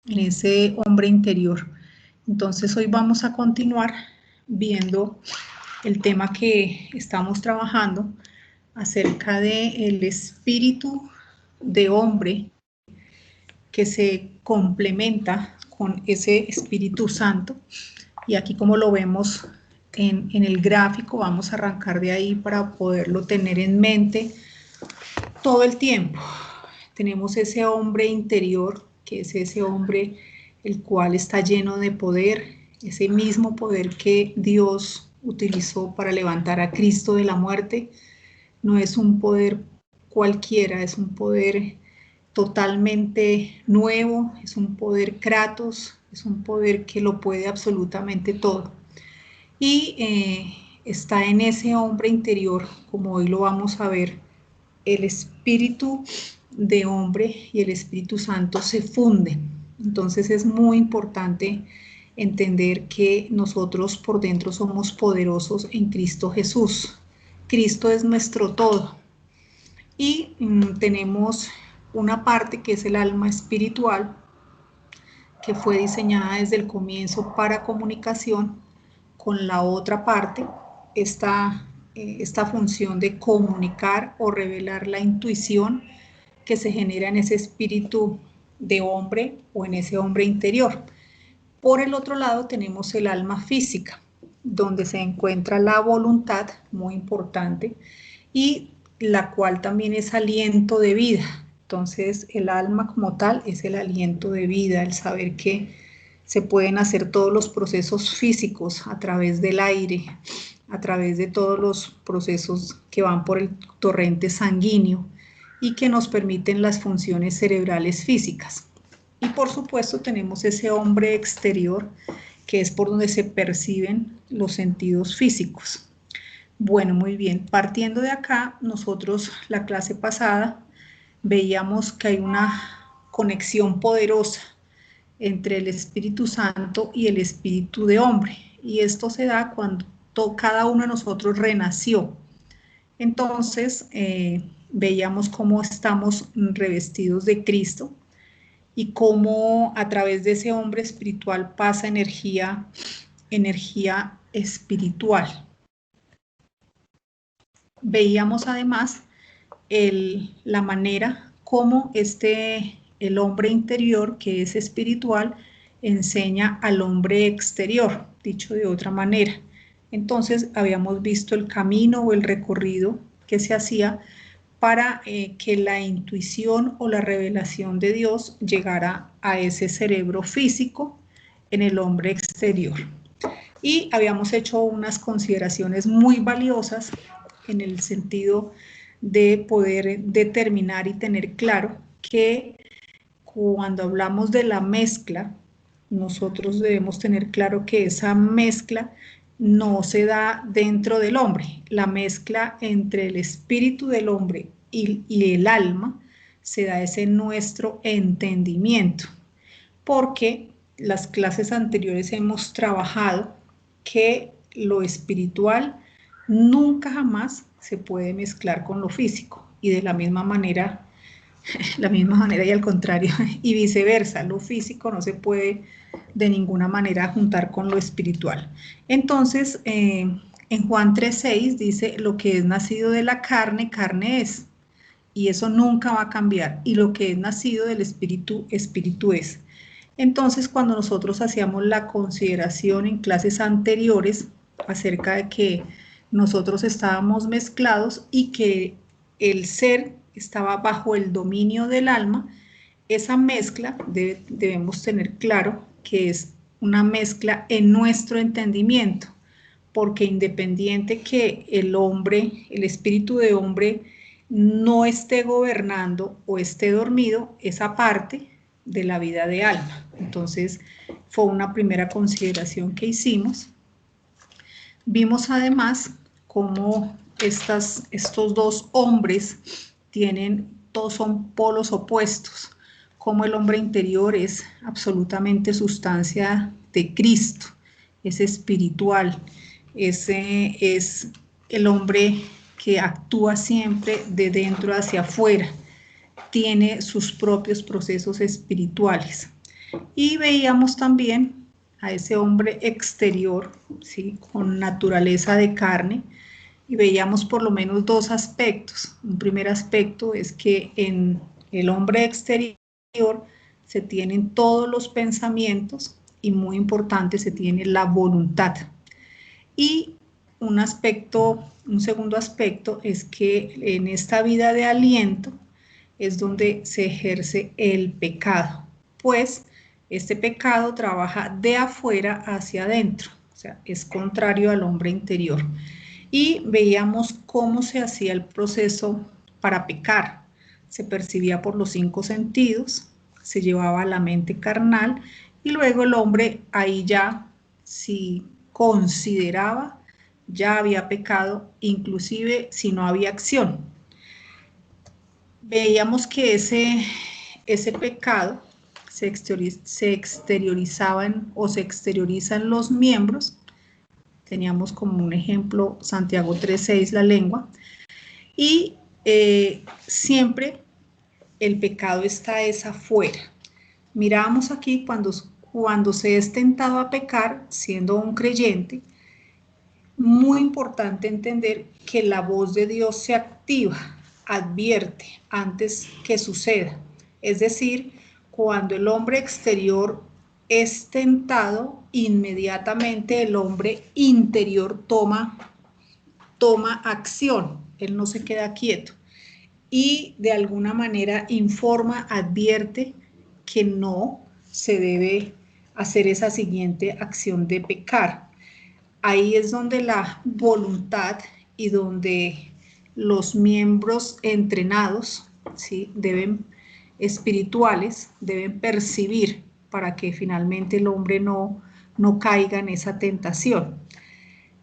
en ese hombre interior. Entonces hoy vamos a continuar viendo el tema que estamos trabajando acerca del espíritu de hombre que se complementa con ese Espíritu Santo. Y aquí, como lo vemos en el gráfico, vamos a arrancar de ahí para poderlo tener en mente todo el tiempo. Tenemos ese hombre interior, que es ese hombre el cual está lleno de poder, ese mismo poder que Dios utilizó para levantar a Cristo de la muerte. No es un poder cualquiera, es un poder totalmente nuevo, es un poder Kratos, es un poder que lo puede absolutamente todo. Y está en ese hombre interior, como hoy lo vamos a ver, el espíritu de hombre y el Espíritu Santo se funden. Entonces es muy importante entender que nosotros por dentro somos poderosos en Cristo Jesús. Cristo es nuestro todo. Y tenemos una parte que es el alma espiritual, que fue diseñada desde el comienzo para comunicación con la otra parte, esta función de comunicar o revelar la intuición que se genera en ese espíritu de hombre o en ese hombre interior. Por el otro lado tenemos el alma física, donde se encuentra la voluntad, muy importante, y la cual también es aliento de vida. Entonces el alma como tal es el aliento de vida, el saber que se pueden hacer todos los procesos físicos a través del aire, a través de todos los procesos que van por el torrente sanguíneo y que nos permiten las funciones cerebrales físicas. Y por supuesto tenemos ese hombre exterior, que es por donde se perciben los sentidos físicos. Bueno, muy bien. Partiendo de acá, nosotros la clase pasada veíamos que hay una conexión poderosa entre el Espíritu Santo y el espíritu de hombre. Y esto se da cuando cada uno de nosotros renació. Entonces, veíamos cómo estamos revestidos de Cristo y cómo a través de ese hombre espiritual pasa energía espiritual. Veíamos además la manera como el hombre interior, que es espiritual, enseña al hombre exterior, dicho de otra manera. Entonces habíamos visto el camino o el recorrido que se hacía para que la intuición o la revelación de Dios llegara a ese cerebro físico en el hombre exterior. Y habíamos hecho unas consideraciones muy valiosas en el sentido de poder determinar y tener claro que cuando hablamos de la mezcla, nosotros debemos tener claro que esa mezcla no se da dentro del hombre. La mezcla entre el espíritu del hombre y el alma se da ese nuestro entendimiento, porque las clases anteriores hemos trabajado que lo espiritual nunca jamás se puede mezclar con lo físico, y de la misma manera y al contrario, y viceversa, lo físico no se puede de ninguna manera juntar con lo espiritual. Entonces, en Juan 3:6 dice, lo que es nacido de la carne, carne es, y eso nunca va a cambiar, y lo que es nacido del espíritu, espíritu es. Entonces, cuando nosotros hacíamos la consideración en clases anteriores acerca de que nosotros estábamos mezclados y que el ser estaba bajo el dominio del alma, esa mezcla debemos tener claro que es una mezcla en nuestro entendimiento, porque independiente que el hombre, el espíritu de hombre, no esté gobernando o esté dormido, esa parte de la vida de alma. Entonces, fue una primera consideración que hicimos. Vimos además cómo estos dos hombres todos son polos opuestos, como el hombre interior es absolutamente sustancia de Cristo, es espiritual, ese es el hombre que actúa siempre de dentro hacia afuera, tiene sus propios procesos espirituales. Y veíamos también a ese hombre exterior, ¿sí? Con naturaleza de carne, y veíamos por lo menos dos aspectos. Un primer aspecto es que en el hombre exterior se tienen todos los pensamientos y, muy importante, se tiene la voluntad. Y un segundo aspecto es que en esta vida de aliento es donde se ejerce el pecado, pues este pecado trabaja de afuera hacia adentro, o sea, es contrario al hombre interior. Y veíamos cómo se hacía el proceso para pecar. Se percibía por los 5 sentidos, se llevaba a la mente carnal y luego el hombre ahí ya, si consideraba, ya había pecado, inclusive si no había acción. Veíamos que ese pecado se exteriorizaba o se exteriorizan los miembros. Teníamos como un ejemplo Santiago 3:6, la lengua, y siempre el pecado está es afuera. Miramos aquí cuando se es tentado a pecar, siendo un creyente, muy importante entender que la voz de Dios se activa, advierte antes que suceda. Es decir, cuando el hombre exterior es tentado, inmediatamente el hombre interior toma acción, él no se queda quieto y de alguna manera informa, advierte que no se debe hacer esa siguiente acción de pecar. Ahí es donde la voluntad y donde los miembros entrenados, ¿sí? Espirituales deben percibir para que finalmente el hombre no caiga en esa tentación.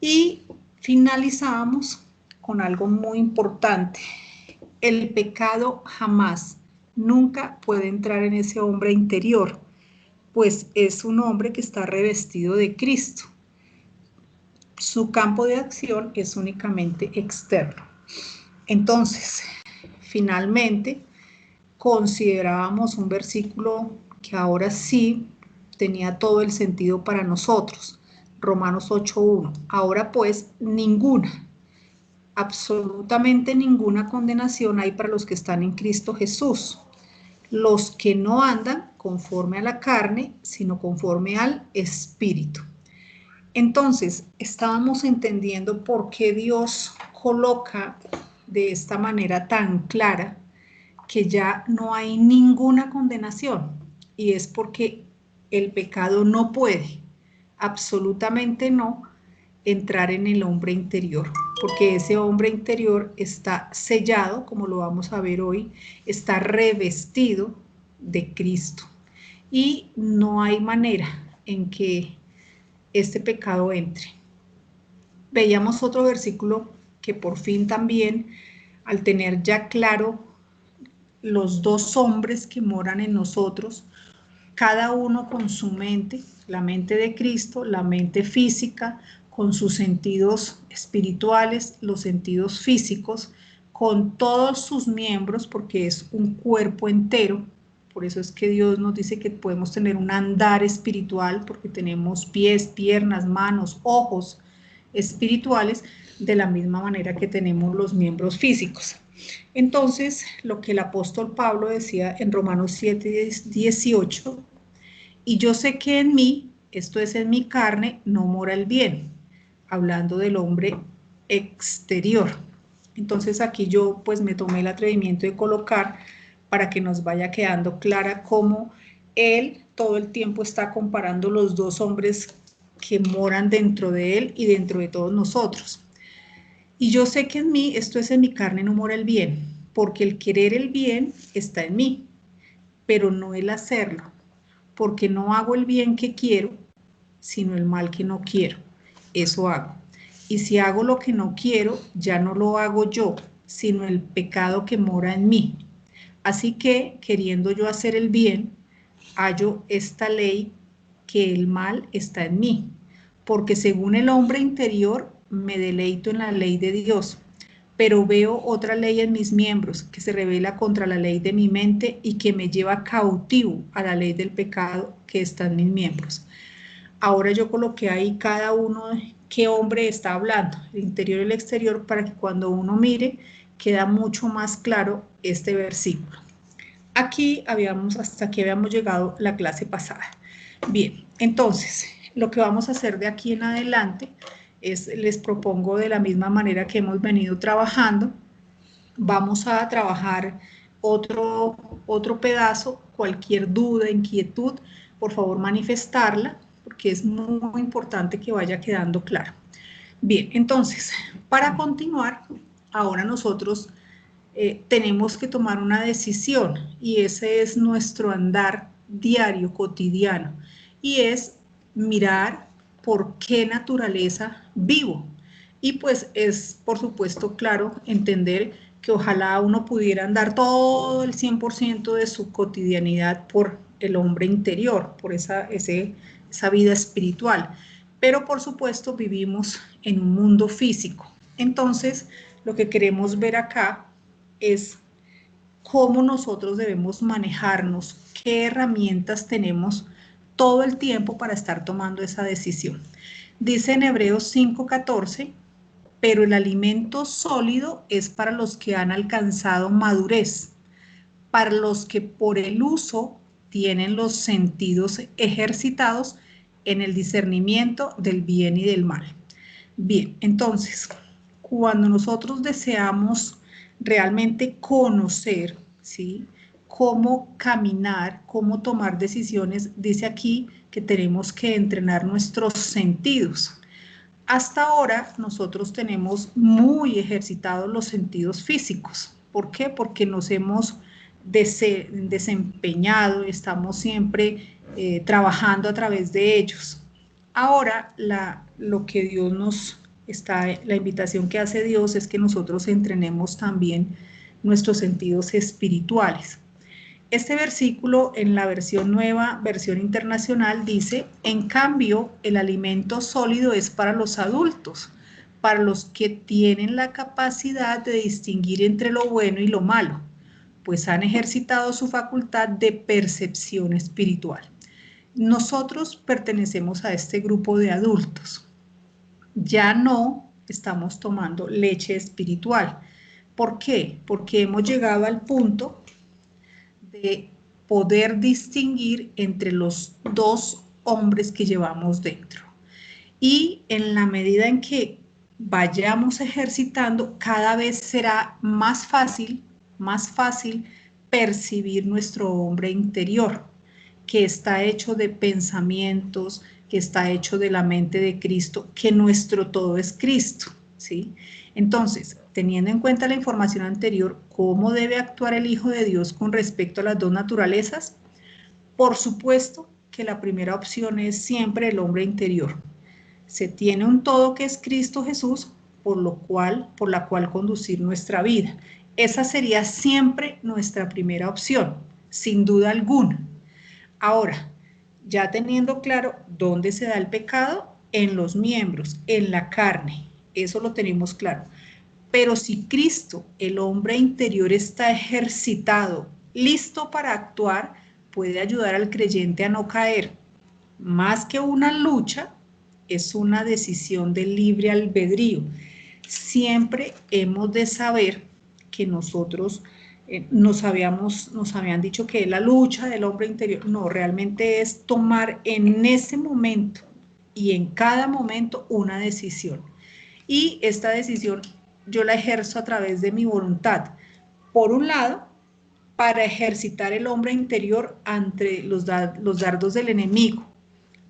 Y finalizábamos con algo muy importante. El pecado jamás, nunca puede entrar en ese hombre interior, pues es un hombre que está revestido de Cristo. Su campo de acción es únicamente externo. Entonces, finalmente, considerábamos un versículo que ahora sí tenía todo el sentido para nosotros. Romanos 8:1. Ahora pues, absolutamente ninguna condenación hay para los que están en Cristo Jesús, los que no andan conforme a la carne, sino conforme al Espíritu. Entonces, estábamos entendiendo por qué Dios coloca de esta manera tan clara que ya no hay ninguna condenación, y es porque el pecado no puede, absolutamente no, entrar en el hombre interior, porque ese hombre interior está sellado, como lo vamos a ver hoy, está revestido de Cristo, y no hay manera en que este pecado entre. Veíamos otro versículo que por fin también, al tener ya claro los dos hombres que moran en nosotros, cada uno con su mente, la mente de Cristo, la mente física, con sus sentidos espirituales, los sentidos físicos, con todos sus miembros, porque es un cuerpo entero. Por eso es que Dios nos dice que podemos tener un andar espiritual, porque tenemos pies, piernas, manos, ojos espirituales, de la misma manera que tenemos los miembros físicos. Entonces, lo que el apóstol Pablo decía en Romanos 7:18, y yo sé que en mí, esto es en mi carne, no mora el bien, hablando del hombre exterior. Entonces aquí yo pues me tomé el atrevimiento de colocar para que nos vaya quedando clara cómo él todo el tiempo está comparando los dos hombres que moran dentro de él y dentro de todos nosotros. Y yo sé que en mí, esto es en mi carne, no mora el bien, porque el querer el bien está en mí, pero no el hacerlo, porque no hago el bien que quiero, sino el mal que no quiero. Eso hago. Y si hago lo que no quiero, ya no lo hago yo, sino el pecado que mora en mí. Así que, queriendo yo hacer el bien, hallo esta ley, que el mal está en mí, porque según el hombre interior me deleito en la ley de Dios, pero veo otra ley en mis miembros que se revela contra la ley de mi mente y que me lleva cautivo a la ley del pecado que está en mis miembros. Ahora yo coloqué ahí cada uno qué hombre está hablando, el interior y el exterior, para que cuando uno mire queda mucho más claro este versículo. Hasta aquí habíamos llegado la clase pasada. Bien, entonces, lo que vamos a hacer de aquí en adelante es, les propongo de la misma manera que hemos venido trabajando, vamos a trabajar otro pedazo, cualquier duda, inquietud, por favor manifestarla, porque es muy importante que vaya quedando claro. Bien, entonces, para continuar, ahora nosotros tenemos que tomar una decisión y ese es nuestro andar diario, cotidiano, y es mirar por qué naturaleza vivo. Y pues es, por supuesto, claro, entender que ojalá uno pudiera andar todo el 100% de su cotidianidad por el hombre interior, por esa vida espiritual. Pero por supuesto vivimos en un mundo físico. Entonces, lo que queremos ver acá es cómo nosotros debemos manejarnos, qué herramientas tenemos todo el tiempo para estar tomando esa decisión. Dice en Hebreos 5:14, pero el alimento sólido es para los que han alcanzado madurez, para los que por el uso tienen los sentidos ejercitados en el discernimiento del bien y del mal. Bien, entonces, cuando nosotros deseamos realmente conocer, ¿sí?, cómo caminar, cómo tomar decisiones, dice aquí que tenemos que entrenar nuestros sentidos. Hasta ahora nosotros tenemos muy ejercitados los sentidos físicos. ¿Por qué? Porque nos hemos desempeñado, estamos siempre trabajando a través de ellos. Ahora lo que Dios la invitación que hace Dios es que nosotros entrenemos también nuestros sentidos espirituales. Este versículo en la versión nueva, versión internacional, dice: en cambio, el alimento sólido es para los adultos, para los que tienen la capacidad de distinguir entre lo bueno y lo malo, pues han ejercitado su facultad de percepción espiritual. Nosotros pertenecemos a este grupo de adultos. Ya no estamos tomando leche espiritual. ¿Por qué? Porque hemos llegado al punto de poder distinguir entre los dos hombres que llevamos dentro. Y en la medida en que vayamos ejercitando, cada vez será más fácil percibir nuestro hombre interior, que está hecho de pensamientos, que está hecho de la mente de Cristo, que nuestro todo es Cristo, ¿sí? Entonces, teniendo en cuenta la información anterior, ¿cómo debe actuar el Hijo de Dios con respecto a las dos naturalezas? Por supuesto que la primera opción es siempre el hombre interior. Se tiene un todo que es Cristo Jesús, por la cual conducir nuestra vida. Esa sería siempre nuestra primera opción, sin duda alguna. Ahora, ya teniendo claro dónde se da el pecado, en los miembros, en la carne, eso lo tenemos claro. Pero si Cristo, el hombre interior, está ejercitado, listo para actuar, puede ayudar al creyente a no caer. Más que una lucha, es una decisión de libre albedrío. Siempre hemos de saber que nosotros nos habían dicho que es la lucha del hombre interior. No, realmente es tomar en ese momento y en cada momento una decisión. Y esta decisión yo la ejerzo a través de mi voluntad. Por un lado, para ejercitar el hombre interior ante los dardos del enemigo.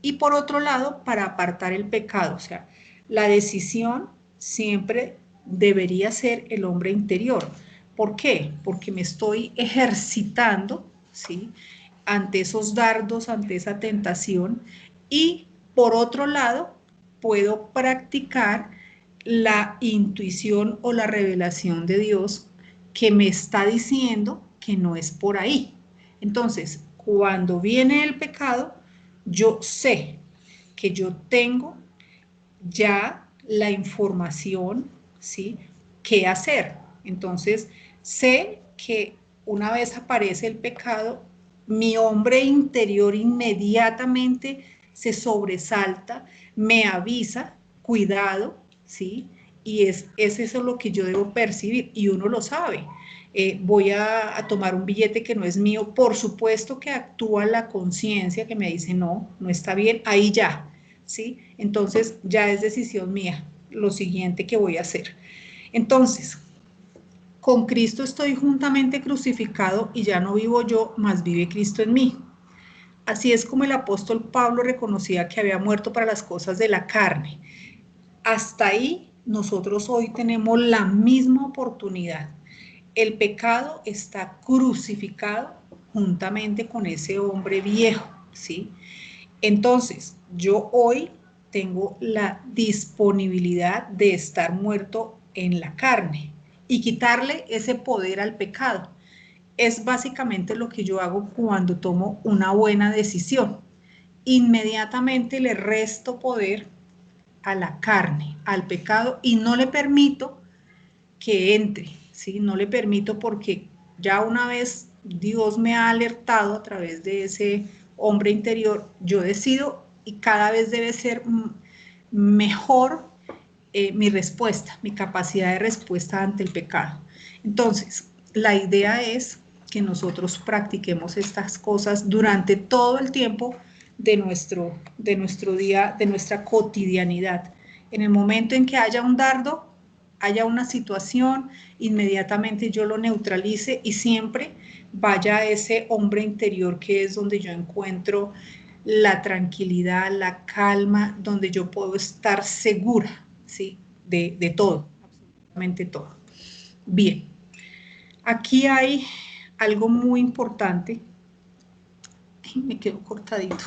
Y por otro lado, para apartar el pecado. O sea, la decisión siempre debería ser el hombre interior. ¿Por qué? Porque me estoy ejercitando, ¿sí?, ante esos dardos, ante esa tentación. Y por otro lado, puedo practicar la intuición o la revelación de Dios que me está diciendo que no es por ahí. Entonces, cuando viene el pecado, yo sé que yo tengo ya la información, ¿sí?, qué hacer. Entonces, sé que una vez aparece el pecado, mi hombre interior inmediatamente se sobresalta, me avisa, cuidado, ¿sí? Y es eso lo que yo debo percibir, y uno lo sabe. Voy a tomar un billete que no es mío, por supuesto que actúa la conciencia que me dice, no, no está bien, ahí ya, ¿sí? Entonces, ya es decisión mía lo siguiente que voy a hacer. Entonces, con Cristo estoy juntamente crucificado y ya no vivo yo, mas vive Cristo en mí. Así es como el apóstol Pablo reconocía que había muerto para las cosas de la carne. Hasta ahí nosotros hoy tenemos la misma oportunidad. El pecado está crucificado juntamente con ese hombre viejo, ¿sí? Entonces, yo hoy tengo la disponibilidad de estar muerto en la carne y quitarle ese poder al pecado. Es básicamente lo que yo hago cuando tomo una buena decisión. Inmediatamente le resto poder a la carne, al pecado, y no le permito que entre, ¿sí? No le permito, porque ya una vez Dios me ha alertado a través de ese hombre interior, yo decido, y cada vez debe ser mejor mi respuesta, mi capacidad de respuesta ante el pecado. Entonces, la idea es que nosotros practiquemos estas cosas durante todo el tiempo de nuestro día, de nuestra cotidianidad. En el momento en que haya un dardo, haya una situación, inmediatamente yo lo neutralice y siempre vaya a ese hombre interior, que es donde yo encuentro la tranquilidad, la calma, donde yo puedo estar segura, ¿sí? De todo, absolutamente todo. Bien, aquí hay algo muy importante, me quedo cortadito,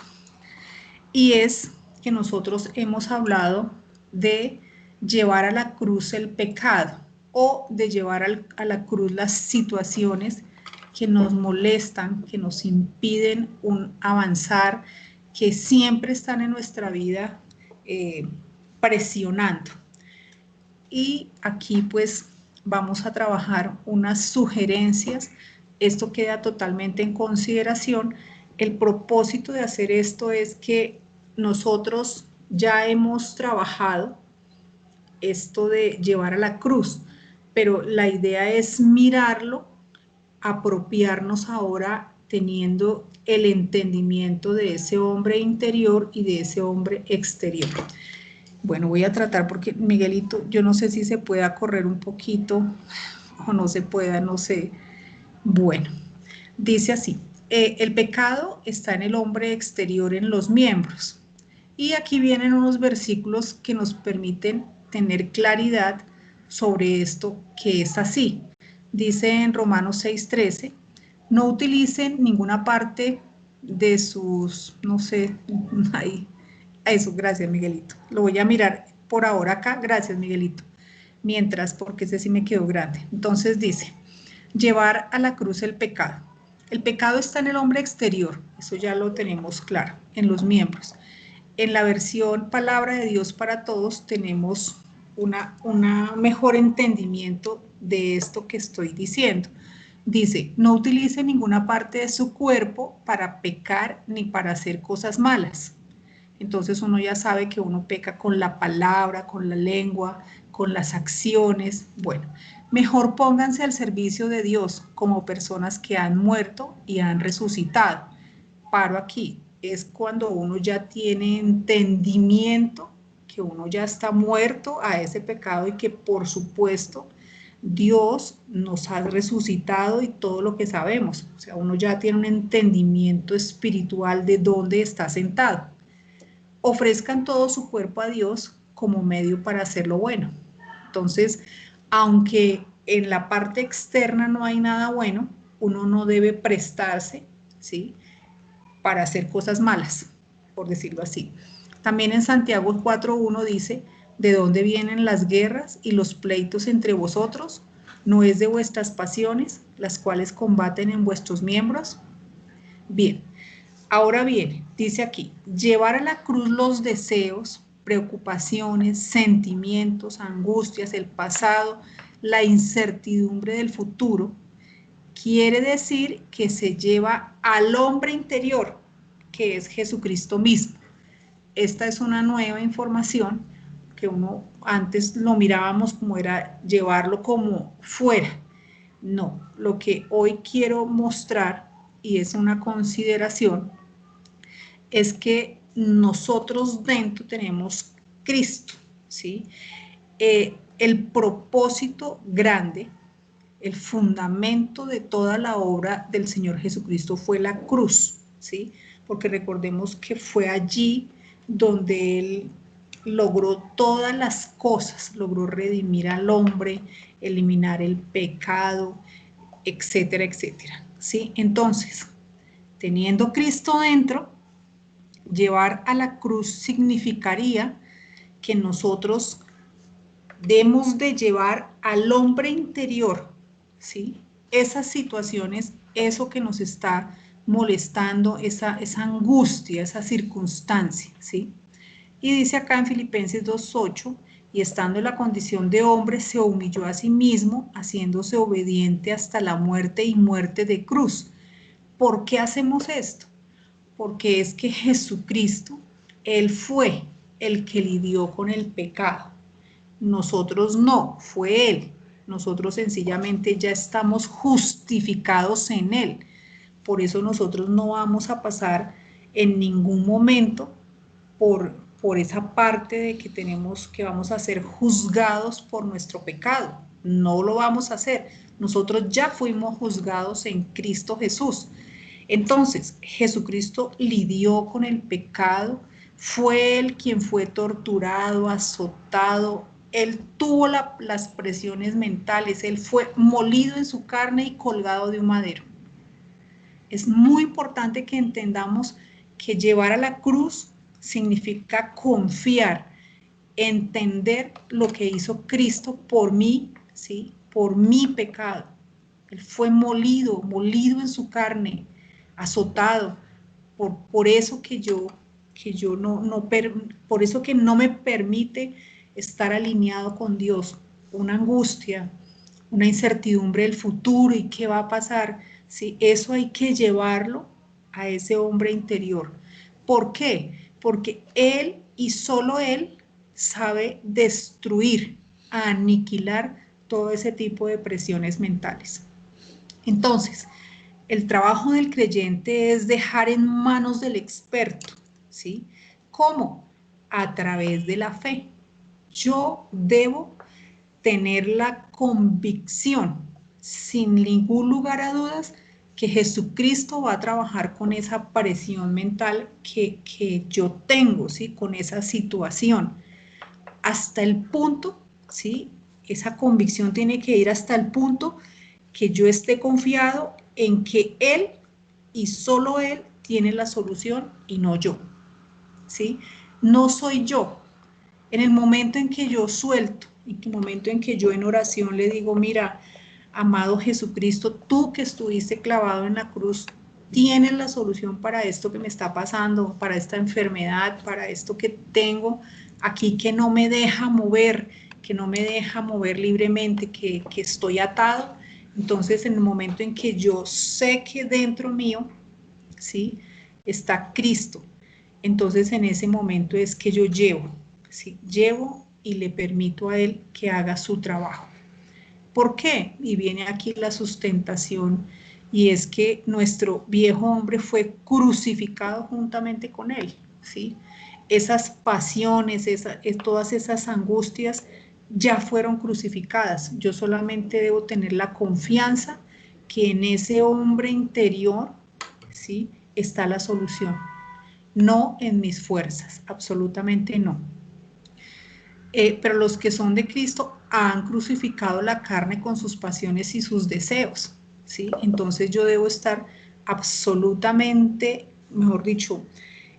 y es que nosotros hemos hablado de llevar a la cruz el pecado, o de llevar a la cruz las situaciones que nos molestan, que nos impiden avanzar, que siempre están en nuestra vida presionando. Y aquí pues vamos a trabajar unas sugerencias. Esto queda totalmente en consideración. El propósito de hacer esto es que nosotros ya hemos trabajado esto de llevar a la cruz, pero la idea es mirarlo, apropiarnos ahora teniendo el entendimiento de ese hombre interior y de ese hombre exterior. Bueno, voy a tratar, porque Miguelito, yo no sé si se pueda correr un poquito o no se pueda, no sé. Bueno, dice así, el pecado está en el hombre exterior, en los miembros. Y aquí vienen unos versículos que nos permiten tener claridad sobre esto, que es así. Dice en Romanos 6:13, no utilicen ninguna parte de sus, no sé, ahí, eso, gracias Miguelito. Lo voy a mirar por ahora acá, gracias Miguelito. Mientras, porque ese sí me quedó grande. Entonces dice, llevar a la cruz el pecado. El pecado está en el hombre exterior, eso ya lo tenemos claro, en los miembros. En la versión Palabra de Dios para Todos tenemos una mejor entendimiento de esto que estoy diciendo. Dice, no utilice ninguna parte de su cuerpo para pecar ni para hacer cosas malas. Entonces uno ya sabe que uno peca con la palabra, con la lengua, con las acciones. Bueno, mejor pónganse al servicio de Dios como personas que han muerto y han resucitado. Paro aquí, es cuando uno ya tiene entendimiento que uno ya está muerto a ese pecado, y que por supuesto Dios nos ha resucitado y todo lo que sabemos. O sea, uno ya tiene un entendimiento espiritual de dónde está sentado. Ofrezcan todo su cuerpo a Dios como medio para hacer lo bueno. Entonces, aunque en la parte externa no hay nada bueno, uno no debe prestarse, ¿sí?, para hacer cosas malas, por decirlo así. También en Santiago 4:1 dice, ¿de dónde vienen las guerras y los pleitos entre vosotros? ¿No es de vuestras pasiones, las cuales combaten en vuestros miembros? Bien, ahora viene, dice aquí, llevar a la cruz los deseos, preocupaciones, sentimientos, angustias, el pasado, la incertidumbre del futuro, quiere decir que se lleva al hombre interior, que es Jesucristo mismo. Esta es una nueva información que uno antes lo mirábamos como era llevarlo como fuera. No, lo que hoy quiero mostrar, y es una consideración, es que nosotros dentro tenemos Cristo, ¿sí? El propósito grande, el fundamento de toda la obra del Señor Jesucristo fue la cruz, ¿sí? Porque recordemos que fue allí donde Él logró todas las cosas, logró redimir al hombre, eliminar el pecado, etcétera, etcétera, ¿sí? Entonces, teniendo Cristo dentro, llevar a la cruz significaría que nosotros debemos de llevar al hombre interior, ¿sí? Esas situaciones, eso que nos está molestando, esa angustia, esa circunstancia, ¿sí? Y dice acá en Filipenses 2:8, y estando en la condición de hombre, se humilló a sí mismo, haciéndose obediente hasta la muerte y muerte de cruz. ¿Por qué hacemos esto? Porque es que Jesucristo, Él fue el que lidió con el pecado. Nosotros no, fue Él. Nosotros sencillamente ya estamos justificados en Él. Por eso nosotros no vamos a pasar en ningún momento por esa parte de que vamos a ser juzgados por nuestro pecado. No lo vamos a hacer. Nosotros ya fuimos juzgados en Cristo Jesús. Entonces, Jesucristo lidió con el pecado, fue Él quien fue torturado, azotado, Él tuvo las presiones mentales, Él fue molido en su carne y colgado de un madero. Es muy importante que entendamos que llevar a la cruz significa confiar, entender lo que hizo Cristo por mí, ¿sí? Por mi pecado. Él fue molido en su carne, azotado, por eso por eso que no me permite estar alineado con Dios, una angustia, una incertidumbre del futuro y qué va a pasar. ¿Sí? Eso hay que llevarlo a ese hombre interior. ¿Por qué? Porque Él y solo Él sabe destruir, aniquilar todo ese tipo de presiones mentales. Entonces, el trabajo del creyente es dejar en manos del experto, ¿sí? ¿Cómo? A través de la fe. Yo debo tener la convicción, sin ningún lugar a dudas, que Jesucristo va a trabajar con esa presión mental que yo tengo, ¿sí? Con esa situación. Hasta el punto, ¿sí? Esa convicción tiene que ir hasta el punto que yo esté confiado en que Él y solo Él tiene la solución y no yo, ¿sí? No soy yo. En el momento en que yo suelto, en el momento en que yo en oración le digo, mira, amado Jesucristo, tú que estuviste clavado en la cruz, tienes la solución para esto que me está pasando, para esta enfermedad, para esto que tengo aquí que no me deja mover, que no me deja mover libremente, que estoy atado. Entonces, en el momento en que yo sé que dentro mío, ¿sí? Está Cristo, entonces en ese momento es que yo llevo, ¿sí? Llevo y le permito a Él que haga su trabajo. ¿Por qué? Y viene aquí la sustentación, y es que nuestro viejo hombre fue crucificado juntamente con Él, ¿sí? Esas pasiones, todas esas angustias ya fueron crucificadas. Yo solamente debo tener la confianza que en ese hombre interior, ¿sí? Está la solución. No en mis fuerzas, absolutamente no. Pero los que son de Cristo han crucificado la carne con sus pasiones y sus deseos, ¿sí? Entonces yo debo estar absolutamente, mejor dicho,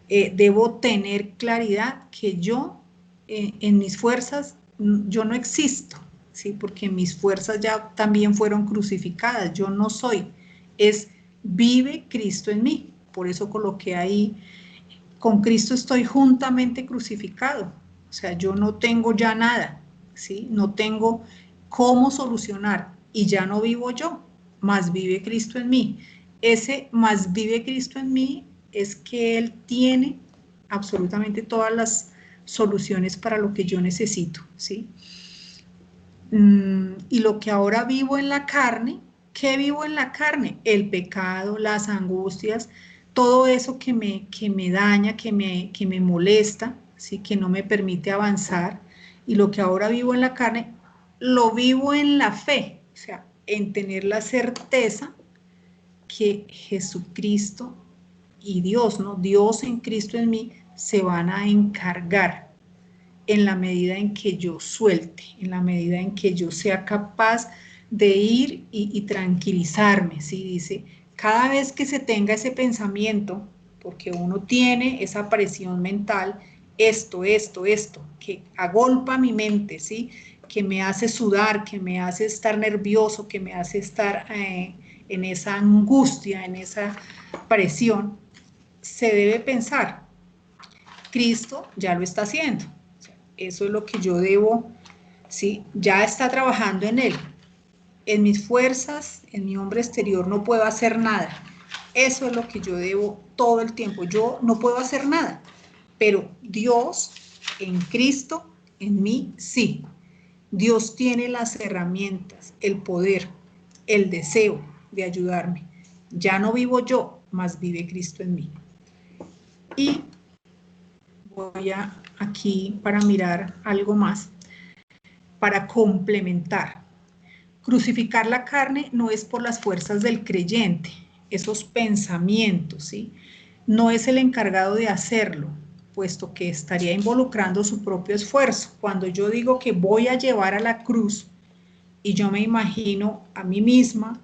debo tener claridad que yo, en mis fuerzas, yo no existo, ¿sí? Porque mis fuerzas ya también fueron crucificadas, yo no soy, vive Cristo en mí. Por eso coloqué ahí, con Cristo estoy juntamente crucificado. O sea, yo no tengo ya nada, ¿sí? No tengo cómo solucionar, y ya no vivo yo, mas vive Cristo en mí. Ese más vive Cristo en mí es que Él tiene absolutamente todas las soluciones para lo que yo necesito, ¿sí? Y lo que ahora vivo en la carne, ¿qué vivo en la carne? El pecado, las angustias, todo eso que me daña, que me molesta, ¿sí? Que no me permite avanzar. Y lo que ahora vivo en la carne, lo vivo en la fe, o sea, en tener la certeza que Jesucristo y Dios, ¿no? Dios en Cristo en mí se van a encargar en la medida en que yo suelte, en la medida en que yo sea capaz de ir y tranquilizarme, ¿sí? Dice, cada vez que se tenga ese pensamiento, porque uno tiene esa presión mental, esto, que agolpa mi mente, ¿sí? Que me hace sudar, que me hace estar nervioso, que me hace estar en esa angustia, en esa presión, se debe pensar, Cristo ya lo está haciendo. Eso es lo que yo debo, ¿sí? Ya está trabajando en él. En mis fuerzas, en mi hombre exterior, no puedo hacer nada. Eso es lo que yo debo todo el tiempo. Yo no puedo hacer nada, pero Dios en Cristo, en mí, sí. Dios tiene las herramientas, el poder, el deseo de ayudarme. Ya no vivo yo, mas vive Cristo en mí. Y voy aquí para mirar algo más, para complementar. Crucificar la carne no es por las fuerzas del creyente, esos pensamientos, ¿sí? No es el encargado de hacerlo, puesto que estaría involucrando su propio esfuerzo. Cuando yo digo que voy a llevar a la cruz y yo me imagino a mí misma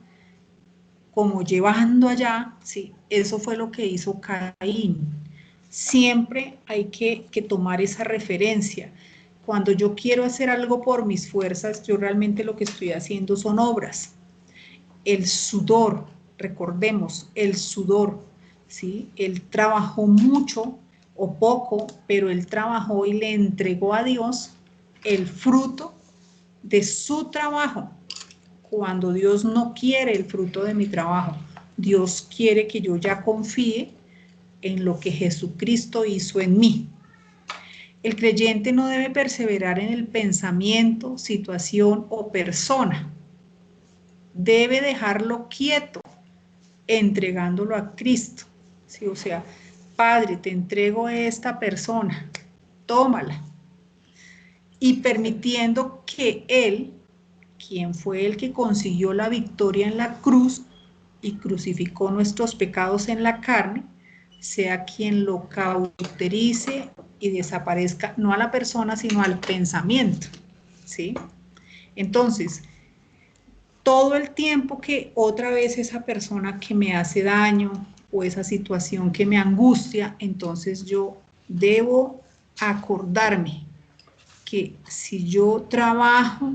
como llevando allá, ¿sí? Eso fue lo que hizo Caín. Siempre hay que tomar esa referencia. Cuando yo quiero hacer algo por mis fuerzas, yo realmente lo que estoy haciendo son obras. El sudor, recordemos, el sudor, ¿sí? Él trabajó mucho o poco, pero él trabajó y le entregó a Dios el fruto de su trabajo. Cuando Dios no quiere el fruto de mi trabajo, Dios quiere que yo ya confíe en lo que Jesucristo hizo en mí. El creyente no debe perseverar en el pensamiento, situación o persona. Debe dejarlo quieto, entregándolo a Cristo. ¿Sí? O sea, Padre, te entrego a esta persona, tómala. Y permitiendo que Él, quien fue el que consiguió la victoria en la cruz y crucificó nuestros pecados en la carne, sea quien lo cauterice y desaparezca, no a la persona, sino al pensamiento, ¿sí? Entonces, todo el tiempo que otra vez esa persona que me hace daño o esa situación que me angustia, entonces yo debo acordarme que si yo trabajo,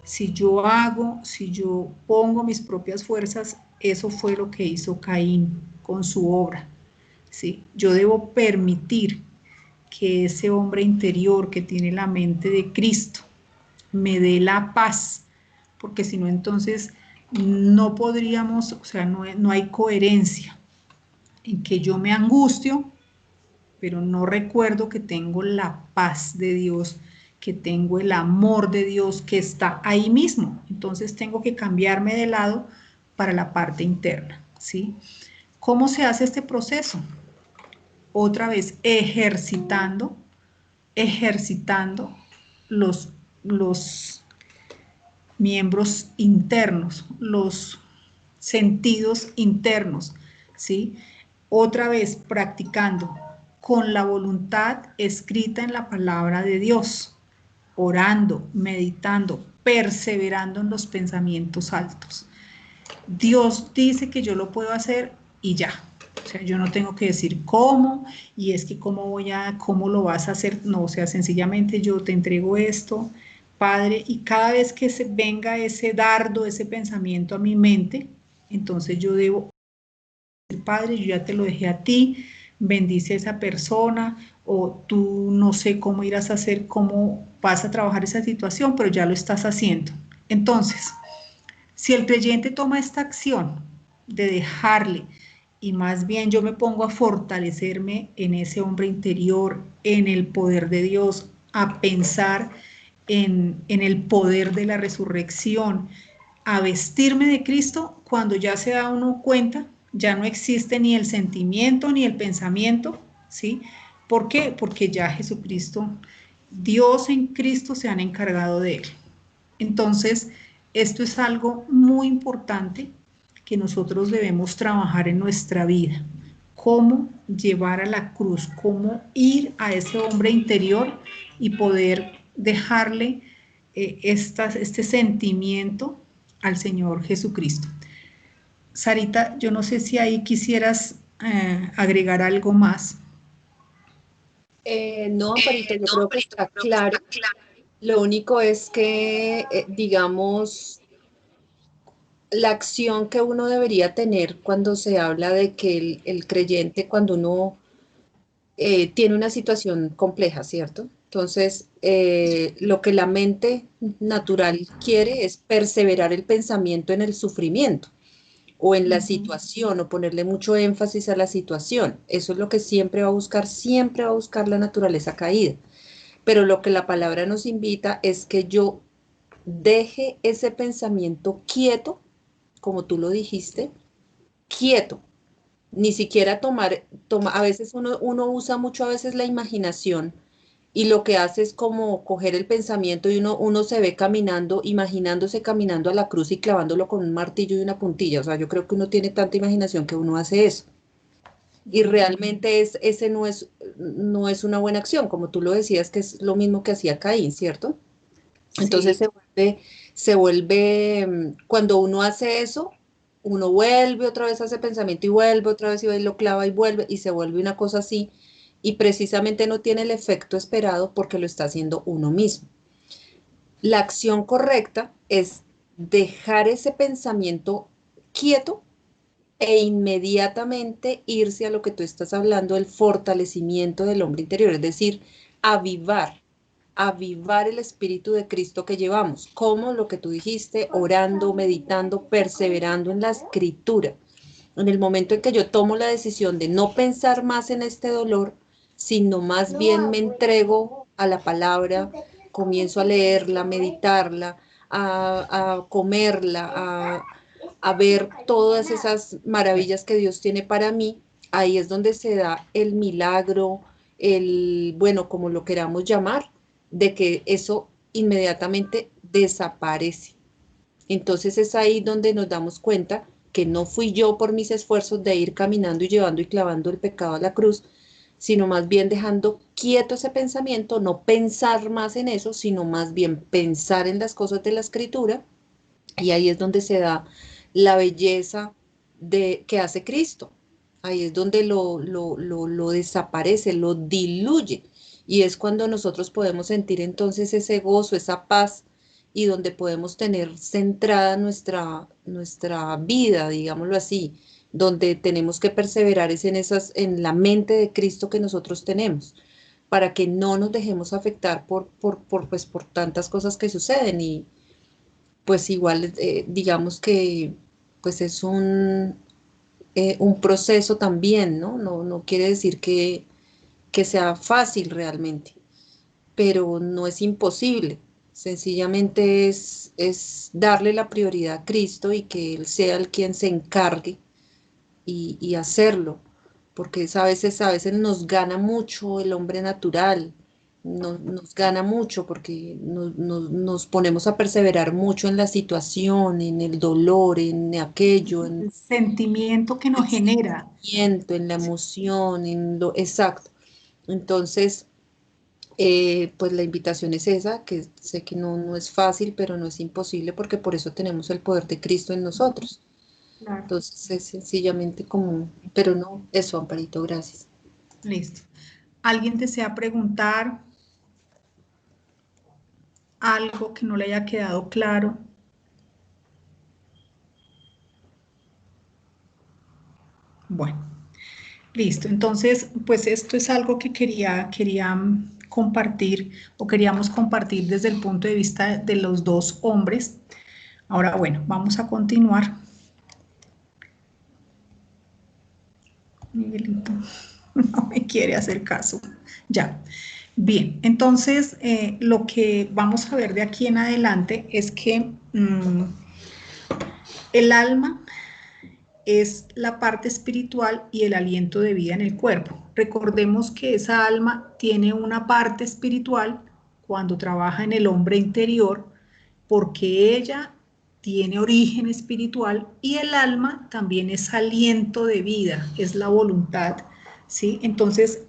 si yo hago, si yo pongo mis propias fuerzas, eso fue lo que hizo Caín con su obra, ¿sí? Yo debo permitir que ese hombre interior que tiene la mente de Cristo me dé la paz, porque si no, entonces no podríamos, o sea, no hay coherencia en que yo me angustio, pero no recuerdo que tengo la paz de Dios, que tengo el amor de Dios que está ahí mismo. Entonces tengo que cambiarme de lado para la parte interna, ¿sí? ¿Cómo se hace este proceso? Otra vez, ejercitando los miembros internos, los sentidos internos, ¿sí? Otra vez practicando con la voluntad escrita en la palabra de Dios, orando, meditando, perseverando en los pensamientos altos. Dios dice que yo lo puedo hacer y ya. O sea, yo no tengo que decir cómo, y es que cómo lo vas a hacer. No, o sea, sencillamente yo te entrego esto, Padre, y cada vez que venga ese dardo, ese pensamiento a mi mente, entonces yo debo decir, Padre, yo ya te lo dejé a ti, bendice a esa persona, o tú no sé cómo irás a hacer, cómo vas a trabajar esa situación, pero ya lo estás haciendo. Entonces, si el creyente toma esta acción de dejarle y más bien yo me pongo a fortalecerme en ese hombre interior, en el poder de Dios, a pensar en el poder de la resurrección, a vestirme de Cristo, cuando ya se da uno cuenta, ya no existe ni el sentimiento ni el pensamiento, ¿sí? ¿Por qué? Porque ya Jesucristo, Dios en Cristo se han encargado de él. Entonces, esto es algo muy importante que nosotros debemos trabajar en nuestra vida. Cómo llevar a la cruz, cómo ir a ese hombre interior y poder dejarle este sentimiento al Señor Jesucristo. Sarita, yo no sé si ahí quisieras agregar algo más. No, Amparito, yo creo que está claro. Lo único es que, digamos, la acción que uno debería tener cuando se habla de que el creyente, cuando uno tiene una situación compleja, ¿cierto? Entonces, lo que la mente natural quiere es perseverar el pensamiento en el sufrimiento o en la situación o ponerle mucho énfasis a la situación. Eso es lo que siempre va a buscar la naturaleza caída. Pero lo que la palabra nos invita es que yo deje ese pensamiento quieto, como tú lo dijiste, quieto. Ni siquiera a veces uno usa mucho a veces la imaginación y lo que hace es como coger el pensamiento y uno se ve caminando, imaginándose caminando a la cruz y clavándolo con un martillo y una puntilla. O sea, yo creo que uno tiene tanta imaginación que uno hace eso. Y realmente ese no es una buena acción, como tú lo decías, que es lo mismo que hacía Caín, ¿cierto? Entonces Sí, cuando uno hace eso, uno vuelve otra vez a ese pensamiento y vuelve otra vez y lo clava y vuelve y se vuelve una cosa así y precisamente no tiene el efecto esperado porque lo está haciendo uno mismo. La acción correcta es dejar ese pensamiento quieto e inmediatamente irse a lo que tú estás hablando, el fortalecimiento del hombre interior, es decir, avivar el espíritu de Cristo que llevamos, como lo que tú dijiste, orando, meditando, perseverando en la escritura. En el momento en que yo tomo la decisión de no pensar más en este dolor, sino más bien me entrego a la palabra, comienzo a leerla, a meditarla, a comerla, a ver todas esas maravillas que Dios tiene para mí, ahí es donde se da el milagro, bueno, como lo queramos llamar, de que eso inmediatamente desaparece. Entonces es ahí donde nos damos cuenta que no fui yo por mis esfuerzos de ir caminando y llevando y clavando el pecado a la cruz, sino más bien dejando quieto ese pensamiento, no pensar más en eso, sino más bien pensar en las cosas de la escritura, y ahí es donde se da la belleza que hace Cristo. Ahí es donde lo desaparece, lo diluye. Y es cuando nosotros podemos sentir entonces ese gozo, esa paz, y donde podemos tener centrada nuestra vida, digámoslo así, donde tenemos que perseverar es en la mente de Cristo que nosotros tenemos, para que no nos dejemos afectar por tantas cosas que suceden. Y pues igual, digamos que pues es un proceso también, ¿no? No quiere decir que sea fácil realmente, pero no es imposible. Sencillamente es darle la prioridad a Cristo y que Él sea el quien se encargue y hacerlo, porque a veces nos gana mucho el hombre natural, nos gana mucho porque nos ponemos a perseverar mucho en la situación, en el dolor, en aquello, en el sentimiento que el nos genera. sentimiento, en la emoción, en lo exacto. Entonces, pues la invitación es esa, que sé que no es fácil, pero no es imposible porque por eso tenemos el poder de Cristo en nosotros. Claro, Entonces es sencillamente como, pero no, eso, Amparito, gracias. listo. ¿Alguien desea preguntar algo que no le haya quedado claro? Bueno, listo. Entonces, pues esto es algo que quería compartir o queríamos compartir desde el punto de vista de los dos hombres. Ahora, bueno, vamos a continuar. Miguelito no me quiere hacer caso. Ya. Bien, entonces lo que vamos a ver de aquí en adelante es que el alma es la parte espiritual y el aliento de vida en el cuerpo. Recordemos que esa alma tiene una parte espiritual cuando trabaja en el hombre interior, porque ella tiene origen espiritual y el alma también es aliento de vida, es la voluntad, ¿sí? Entonces,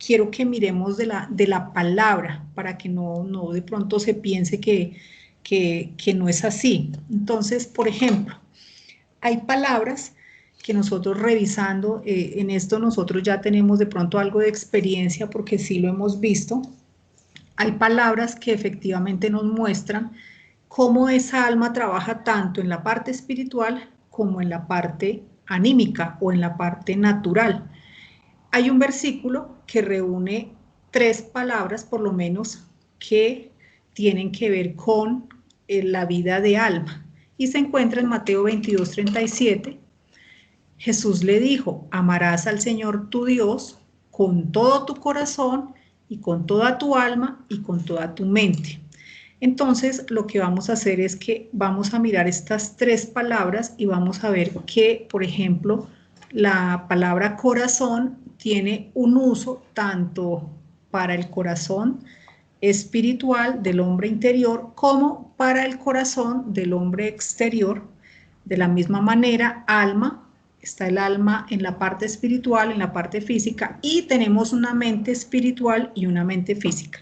quiero que miremos de la palabra para que no de pronto se piense que no es así. Entonces, por ejemplo, hay palabras que nosotros revisando, en esto nosotros ya tenemos de pronto algo de experiencia porque sí lo hemos visto. Hay palabras que efectivamente nos muestran cómo esa alma trabaja tanto en la parte espiritual como en la parte anímica o en la parte natural. Hay un versículo que reúne 3 palabras por lo menos que tienen que ver con la vida de alma y se encuentra en Mateo 22:37. Jesús le dijo: amarás al Señor tu Dios con todo tu corazón y con toda tu alma y con toda tu mente. Entonces, lo que vamos a hacer es que vamos a mirar estas 3 palabras y vamos a ver que, por ejemplo, la palabra corazón tiene un uso tanto para el corazón espiritual del hombre interior como para el corazón del hombre exterior. De la misma manera, alma, está el alma en la parte espiritual, en la parte física, y tenemos una mente espiritual y una mente física.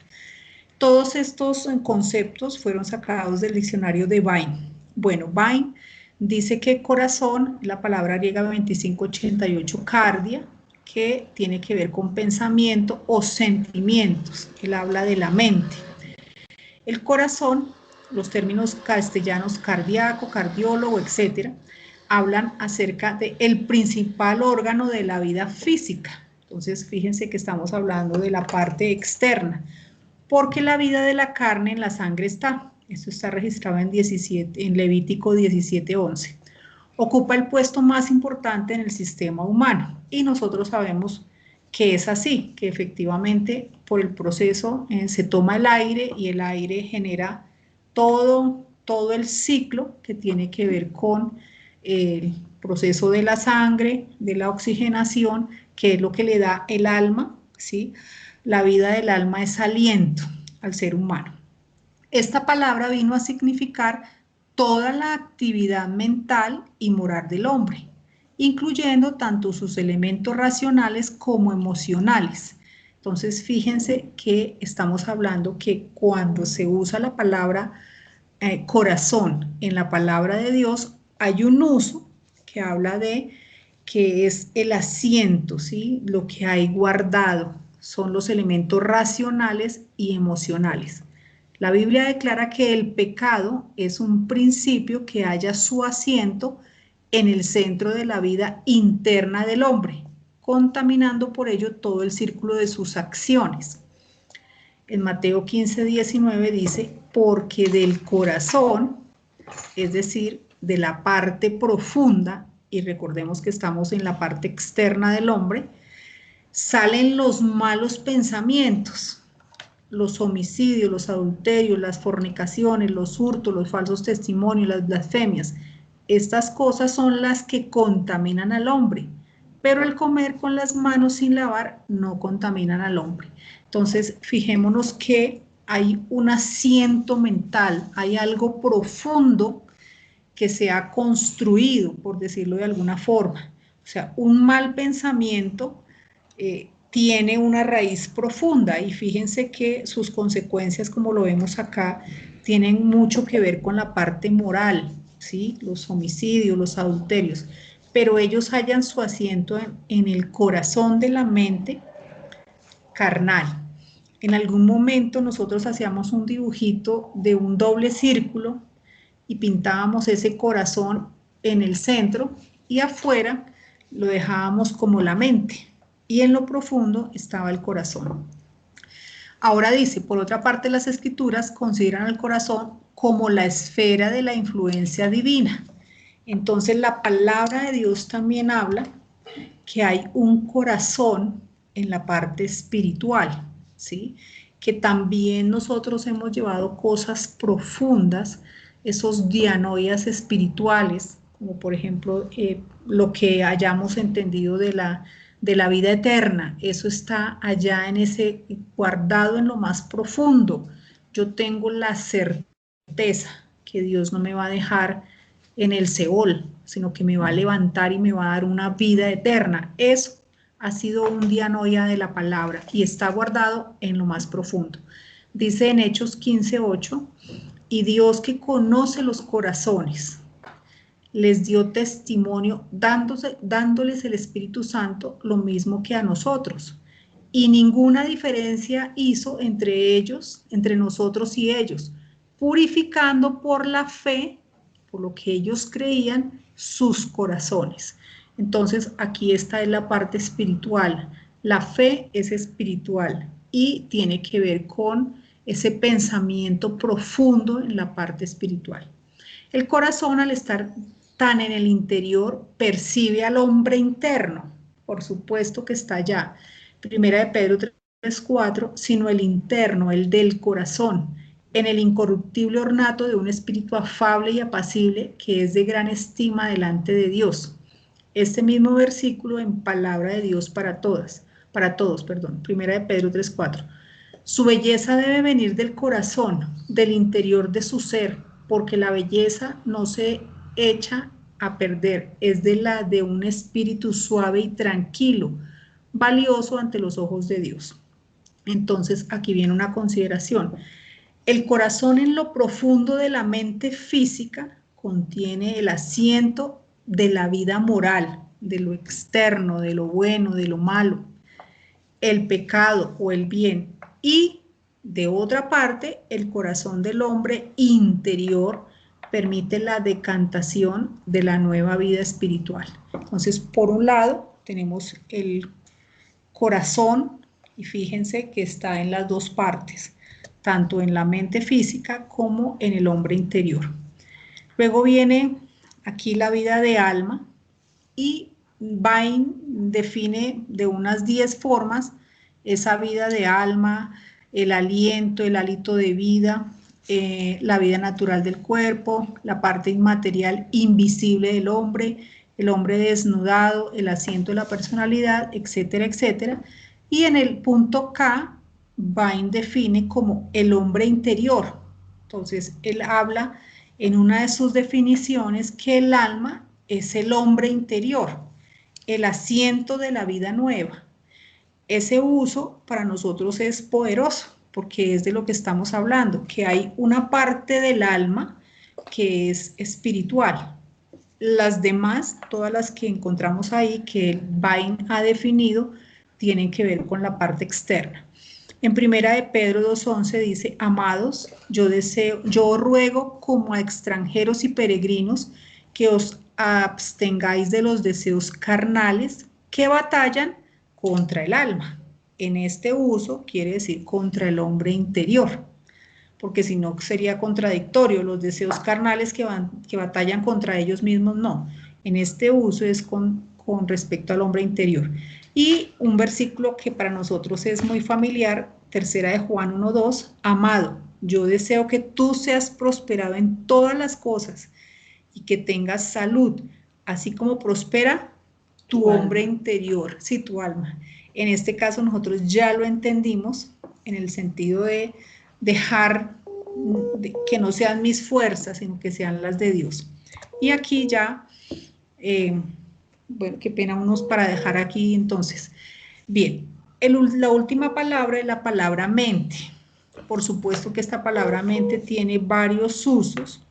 Todos estos conceptos fueron sacados del diccionario de Vine. Bueno, Vine dice que corazón, la palabra griega 2588, cardia, que tiene que ver con pensamiento o sentimientos. Él habla de la mente. El corazón, los términos castellanos cardíaco, cardiólogo, etcétera, hablan acerca del principal órgano de la vida física. Entonces, fíjense que estamos hablando de la parte externa, porque la vida de la carne en la sangre está. Esto está registrado en Levítico 17:11. Ocupa el puesto más importante en el sistema humano y nosotros sabemos que es así, que efectivamente por el proceso se toma el aire y el aire genera todo el ciclo que tiene que ver con el proceso de la sangre, de la oxigenación, que es lo que le da el alma, ¿sí? La vida del alma es aliento al ser humano. Esta palabra vino a significar toda la actividad mental y moral del hombre, incluyendo tanto sus elementos racionales como emocionales. Entonces, fíjense que estamos hablando que cuando se usa la palabra corazón en la palabra de Dios, hay un uso que habla de que es el asiento, ¿sí? Lo que hay guardado son los elementos racionales y emocionales. La Biblia declara que el pecado es un principio que halla su asiento en el centro de la vida interna del hombre, contaminando por ello todo el círculo de sus acciones. En Mateo 15:19 dice, porque del corazón, es decir, de la parte profunda, y recordemos que estamos en la parte externa del hombre, salen los malos pensamientos, los homicidios, los adulterios, las fornicaciones, los hurtos, los falsos testimonios, las blasfemias. Estas cosas son las que contaminan al hombre, pero el comer con las manos sin lavar no contaminan al hombre. Entonces, fijémonos que hay un asiento mental, hay algo profundo que se ha construido, por decirlo de alguna forma. O sea, un mal pensamiento tiene una raíz profunda y fíjense que sus consecuencias, como lo vemos acá, tienen mucho que ver con la parte moral, ¿sí? Los homicidios, los adulterios, pero ellos hallan su asiento en el corazón de la mente carnal. En algún momento nosotros hacíamos un dibujito de un doble círculo y pintábamos ese corazón en el centro y afuera lo dejábamos como la mente y en lo profundo estaba el corazón. Ahora dice, por otra parte, las escrituras consideran al corazón como la esfera de la influencia divina. Entonces la palabra de Dios también habla que hay un corazón en la parte espiritual, ¿sí? Que también nosotros hemos llevado cosas profundas, esos dianoias espirituales, como por ejemplo lo que hayamos entendido de la vida eterna, eso está allá en ese, guardado en lo más profundo. Yo tengo la certeza que Dios no me va a dejar en el Seol, sino que me va a levantar y me va a dar una vida eterna. Eso ha sido un dianoia de la palabra y está guardado en lo más profundo. Dice en Hechos 15:8, y Dios que conoce los corazones, les dio testimonio dándoles el Espíritu Santo lo mismo que a nosotros. Y ninguna diferencia hizo entre ellos, entre nosotros y ellos, purificando por la fe, por lo que ellos creían, sus corazones. Entonces aquí está en la parte espiritual. La fe es espiritual y tiene que ver con ese pensamiento profundo en la parte espiritual. El corazón, al estar tan en el interior, percibe al hombre interno, por supuesto que está allá. Primera de Pedro 3:4, sino el interno, el del corazón, en el incorruptible ornato de un espíritu afable y apacible que es de gran estima delante de Dios. Este mismo versículo en palabra de Dios para todos, Primera de Pedro 3:4. Su belleza debe venir del corazón, del interior de su ser, porque la belleza no se echa a perder, es de un espíritu suave y tranquilo, valioso ante los ojos de Dios. Entonces, aquí viene una consideración. El corazón en lo profundo de la mente física contiene el asiento de la vida moral, de lo externo, de lo bueno, de lo malo, el pecado o el bien, y de otra parte, el corazón del hombre interior permite la decantación de la nueva vida espiritual. Entonces, por un lado, tenemos el corazón, y fíjense que está en las dos partes, tanto en la mente física como en el hombre interior. Luego viene aquí la vida de alma, y Bain define de unas 10 formas esa vida de alma, el aliento, el hálito de vida, la vida natural del cuerpo, la parte inmaterial invisible del hombre, el hombre desnudado, el asiento de la personalidad, etcétera, etcétera. Y en el punto K, Bain define como el hombre interior. Entonces, él habla en una de sus definiciones que el alma es el hombre interior, el asiento de la vida nueva. Ese uso para nosotros es poderoso, porque es de lo que estamos hablando, que hay una parte del alma que es espiritual. Las demás, todas las que encontramos ahí, que Bain ha definido, tienen que ver con la parte externa. En primera de Pedro 2:11 dice, amados, yo ruego como a extranjeros y peregrinos que os abstengáis de los deseos carnales que batallan contra el alma. En este uso quiere decir contra el hombre interior, porque si no sería contradictorio, los deseos carnales que batallan contra ellos mismos, no. En este uso es con respecto al hombre interior. Y un versículo que para nosotros es muy familiar, tercera de Juan 1:2, amado, yo deseo que tú seas prosperado en todas las cosas y que tengas salud, así como prospera tu hombre interior, sí, tu alma. En este caso nosotros ya lo entendimos en el sentido de dejar que no sean mis fuerzas, sino que sean las de Dios. Y aquí ya, bueno, qué pena unos para dejar aquí entonces. Bien, la última palabra es la palabra mente. Por supuesto que esta palabra mente tiene varios usos.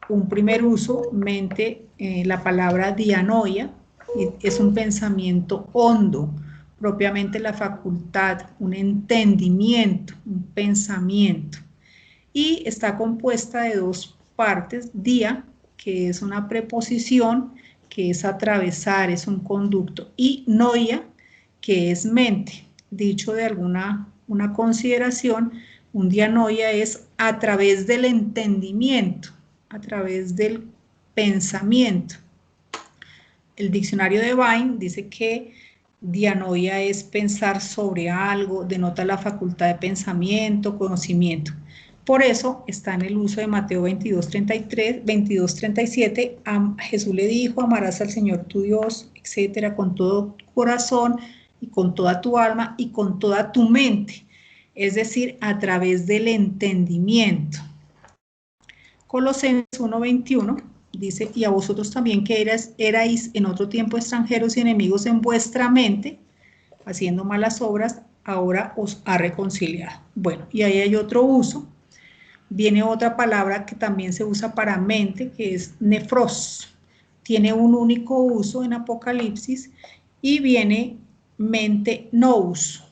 Un primer uso, mente, la palabra dianoia, es un pensamiento hondo, propiamente la facultad, un entendimiento, un pensamiento. Y está compuesta de dos partes, dia, que es una preposición, que es atravesar, es un conducto, y noia, que es mente. Dicho de alguna una consideración, un dianoia es a través del entendimiento, a través del pensamiento. El diccionario de Vine dice que dianoia es pensar sobre algo, denota la facultad de pensamiento, conocimiento. Por eso está en el uso de Mateo 22:37, Jesús le dijo, amarás al Señor tu Dios, etcétera, con todo tu corazón y con toda tu alma y con toda tu mente, es decir, a través del entendimiento. Colosenses 1:21 dice, y a vosotros también que erais en otro tiempo extranjeros y enemigos en vuestra mente, haciendo malas obras, ahora os ha reconciliado. Bueno, y ahí hay otro uso. Viene otra palabra que también se usa para mente, que es nefros. Tiene un único uso en Apocalipsis y viene mente nous.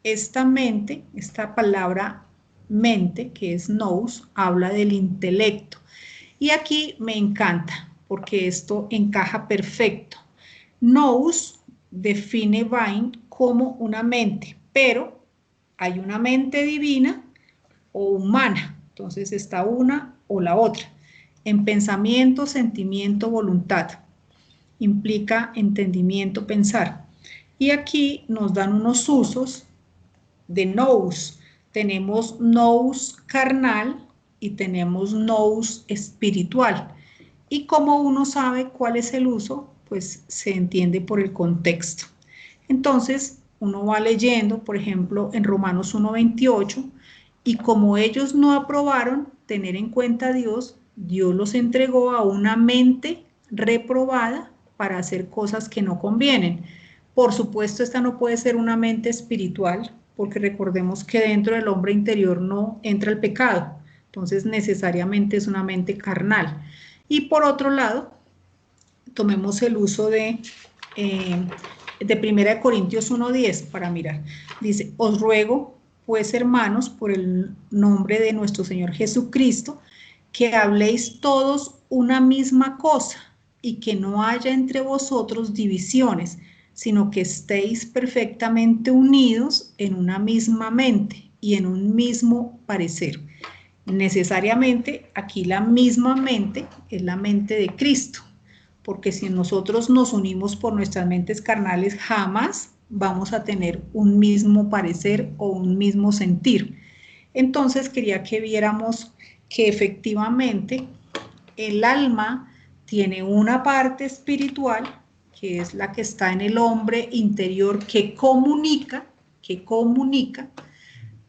Esta mente, esta palabra mente, que es nous, habla del intelecto. Y aquí me encanta, porque esto encaja perfecto. Nous define Vine como una mente, pero hay una mente divina o humana. Entonces está una o la otra. En pensamiento, sentimiento, voluntad. Implica entendimiento, pensar. Y aquí nos dan unos usos de nous. Tenemos nous carnal y tenemos nous espiritual. Y como uno sabe cuál es el uso, pues se entiende por el contexto. Entonces, uno va leyendo, por ejemplo, en Romanos 1:28, y como ellos no aprobaron tener en cuenta a Dios, Dios los entregó a una mente reprobada para hacer cosas que no convienen. Por supuesto, esta no puede ser una mente espiritual, porque recordemos que dentro del hombre interior no entra el pecado, entonces necesariamente es una mente carnal. Y por otro lado, tomemos el uso de 1 Corintios 1:10 para mirar. Dice, os ruego, pues hermanos, por el nombre de nuestro Señor Jesucristo, que habléis todos una misma cosa y que no haya entre vosotros divisiones, sino que estéis perfectamente unidos en una misma mente y en un mismo parecer. Necesariamente aquí la misma mente es la mente de Cristo, porque si nosotros nos unimos por nuestras mentes carnales, jamás vamos a tener un mismo parecer o un mismo sentir. Entonces quería que viéramos que efectivamente el alma tiene una parte espiritual, que es la que está en el hombre interior, que comunica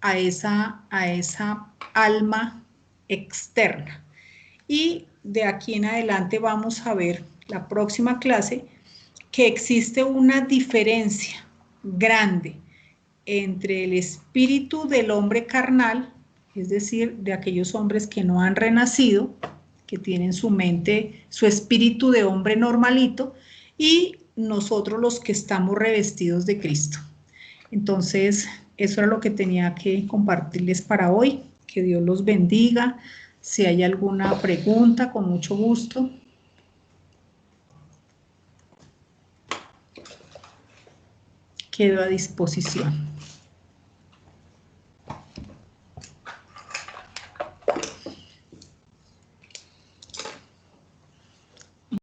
a esa alma externa. Y de aquí en adelante vamos a ver la próxima clase que existe una diferencia grande entre el espíritu del hombre carnal, es decir, de aquellos hombres que no han renacido, que tienen su mente, su espíritu de hombre normalito, y nosotros los que estamos revestidos de Cristo. Entonces, eso era lo que tenía que compartirles para hoy. Que Dios los bendiga. Si hay alguna pregunta, con mucho gusto. Quedo a disposición.